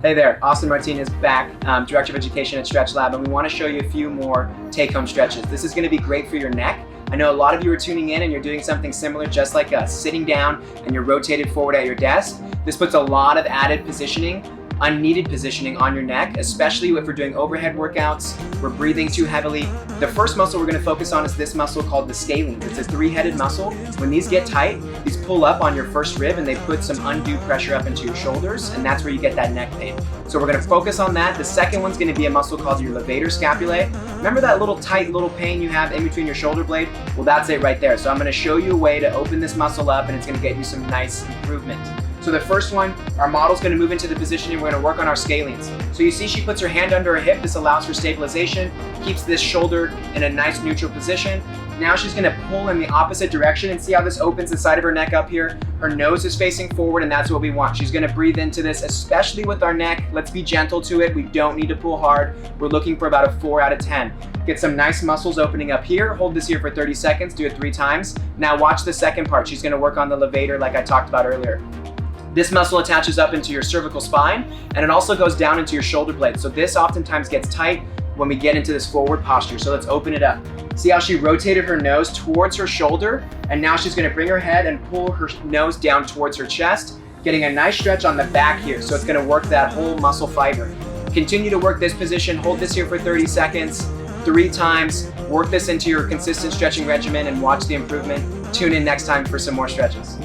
Hey there, Austin Martinez back, Director of Education at Stretch Lab, and we want to show you a few more take-home stretches. This is going to be great for your neck. I know a lot of you are tuning in and you're doing something similar just like us, sitting down and you're rotated forward at your desk. This puts a lot of added positioning, unneeded positioning on your neck, especially if we're doing overhead workouts, we're breathing too heavily. The first muscle we're going to focus on is this muscle called the scalene. It's a three-headed muscle. When these get tight, these pull up on your first rib and they put some undue pressure up into your shoulders, and that's where you get that neck pain. So we're going to focus on that. The second one's going to be a muscle called your levator scapulae. Remember that little tight little pain you have in between your shoulder blade? Well, that's it right there. So I'm going to show you a way to open this muscle up and it's going to get you some nice improvement. So the first one, our model's going to move into the position and we're going to work on our scalenes. So you see she puts her hand under her hip. This allows for stabilization, keeps this shoulder in a nice neutral position. Now she's going to pull in the opposite direction and see how this opens the side of her neck up here. Her nose is facing forward and that's what we want. She's going to breathe into this, especially with our neck. Let's be gentle to it. We don't need to pull hard. We're looking for about a 4 out of 10. Get some nice muscles opening up here. Hold this here for 30 seconds. Do it 3 times. Now watch the second part. She's going to work on the levator like I talked about earlier. This muscle attaches up into your cervical spine and it also goes down into your shoulder blade. So this oftentimes gets tight when we get into this forward posture. So let's open it up. See how she rotated her nose towards her shoulder, and now she's going to bring her head and pull her nose down towards her chest, getting a nice stretch on the back here. So it's going to work that whole muscle fiber. Continue to work this position. Hold this here for 30 seconds, 3 times. Work this into your consistent stretching regimen and watch the improvement. Tune in next time for some more stretches.